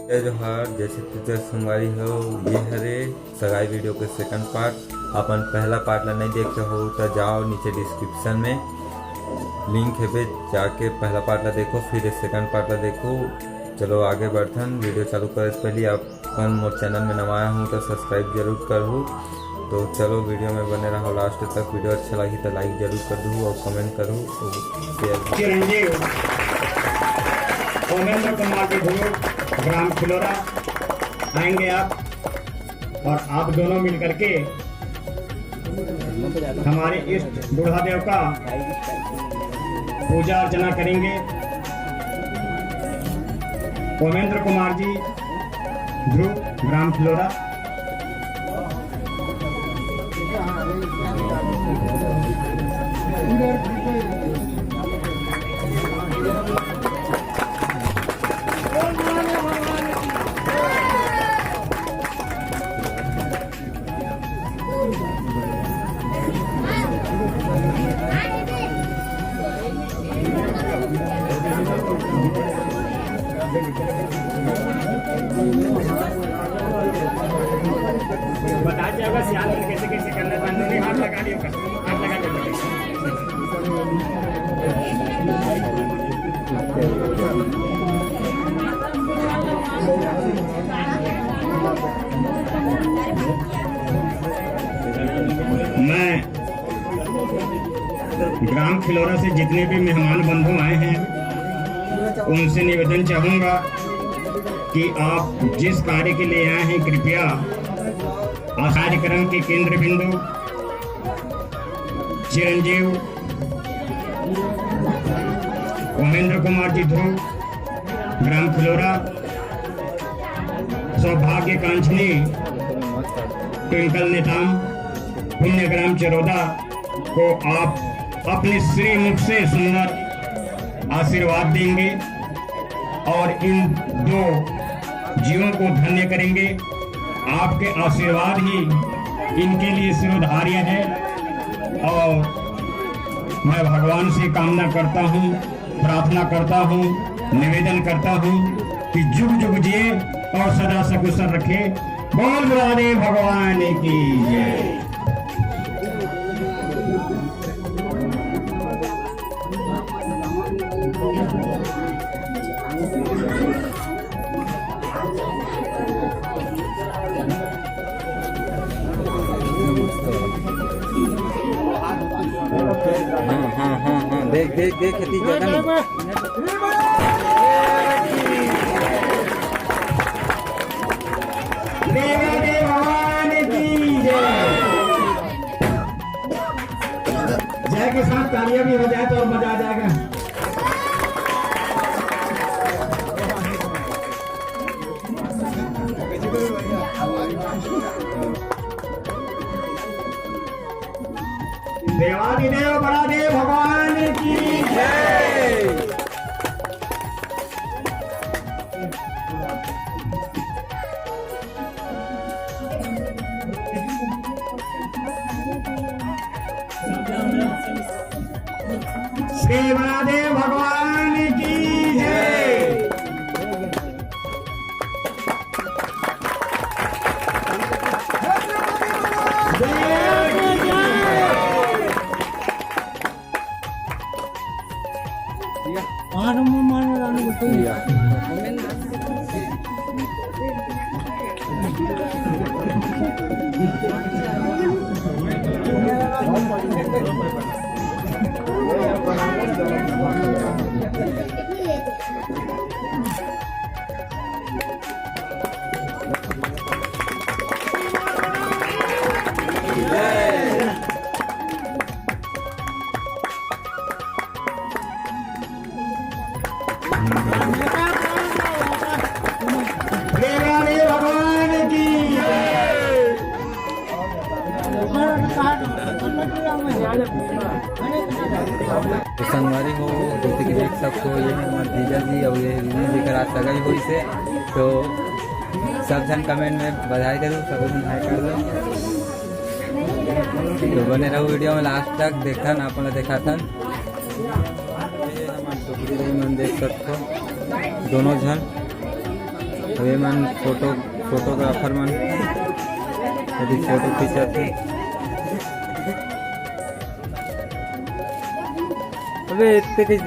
ये जो हर जैसे तुझे संगवारी हो ये हरे सगाई वीडियो के सेकंड पार्ट। अपन पहला पार्ट ला नहीं देखे हो तो जाओ नीचे डिस्क्रिप्शन में लिंक है, जाके पहला पार्ट ला देखो, फिर सेकंड पार्ट ला देखो। चलो आगे बढ़थन। वीडियो चालू करे से पहले अपन मोर चैनल में नवाया हूँ तो सब्सक्राइब जरूर करूँ। तो चलो वीडियो में बने रहो लास्ट तक। वीडियो अच्छा लगी तो लाइक जरूर कर दूँ और कमेंट करूँ और शेयर। चिरंजीव ओमेंद्र कुमार जी ग्राम खिलोरा आएंगे आप, और आप दोनों मिलकर के हमारे इष्ट बूढ़ा देव का पूजा अर्चना करेंगे। ओमेंद्र कुमार जी ध्रुव ग्राम खिलोरा। बता जाएगा सियाल कैसे कैसे करना है। हाथ लगा दियो, हाथ लगा दियो। मैं ग्राम खिलोरा से जितने भी मेहमान बंधु आए हैं उनसे निवेदन चाहूंगा कि आप जिस कार्य के लिए आए हैं कृपया कार्यक्रम के केंद्र बिंदु चिरंजीव ओमेंद्र कुमार जी ध्रुव ग्राम खिलोरा, सौभाग्य कांचनी ट्विंकल नेताम पुण्य ग्राम चरोदा को आप अपने श्री मुख से सुंदर आशीर्वाद देंगे और इन दो जीवों को धन्य करेंगे। आपके आशीर्वाद ही इनके लिए सिरोधार्य है। और मैं भगवान से कामना करता हूँ, प्रार्थना करता हूँ, निवेदन करता हूँ कि जुग जुग जिए और सदा सकुशल रखे। बोल महादेव भगवान की जय। हाँ देख देख देख खेती जगह भगवान की जय के साथ तालियां भी हो जाए तो और मजा आ जाएगा। देवादिदेव बड़ा देव भगवान की जय। श्री महादेव भगवान की जय। तो संगवारी हो जैसे कि देख सकते हो, ये हमारे जीजा जी और ये दीदी जी का सगाई हुई से। तो सब जन कमेंट में बधाई करूँ, सब जन हाई कर दो। तो बने रहो वीडियो में लास्ट तक। देखा ना अपन देखा था हमारे टोकरी रही मन देख सकते हो दोनों जन। वे मन फोटोग्राफर मन यदि फोटो खींचत है। अबे इतने कैसे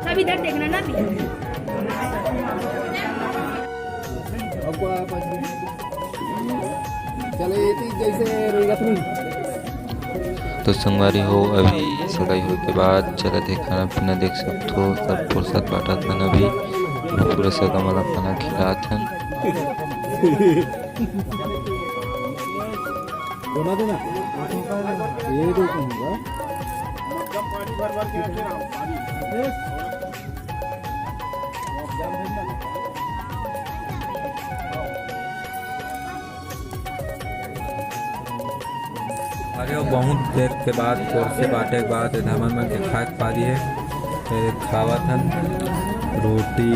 सब इधर देखना ना भी। तो संगवारी हो अभी सगाई हो के बाद चला थे खाना पीना देख सकते हो। सब फुर्सत बाटा था अभी पूरे सगा वाला खाना खिला था। अरे वो बहुत देर के बाद कोर्से बाटे के बाद धमन में के खा पा रही है। फिर खावा था रोटी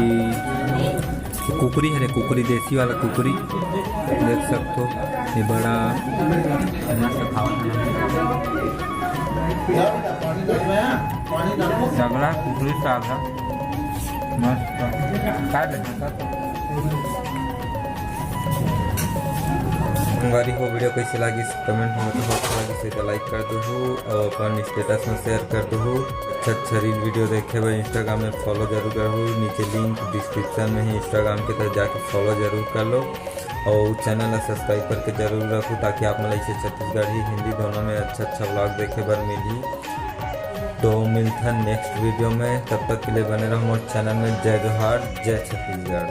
कुकरी है, कुकरी देसी वाला कुकरी देख सकते हो। ये बड़ा सगड़ा कुकरी साग है मस्त। हमारी हो वीडियो कैसी लगी कमेंट में तो अच्छा लगी तो लाइक कर दो और अपन स्टेटस में शेयर कर दो। अच्छा रील वीडियो देखे हुए इंस्टाग्राम में फॉलो जरूर करो। नीचे लिंक डिस्क्रिप्शन में ही इंस्टाग्राम के तरफ जाके फॉलो जरूर कर लो और चैनल सब्सक्राइब करके जरूर रखो ताकि आप मतलब इसे छत्तीसगढ़ी हिंदी दोनों में अच्छा व्लॉग देखे बर मिली। तो मिलता नेक्स्ट वीडियो में, तब तक के लिए बने रहो हमारे चैनल में। जय जोहार, जय छत्तीसगढ़।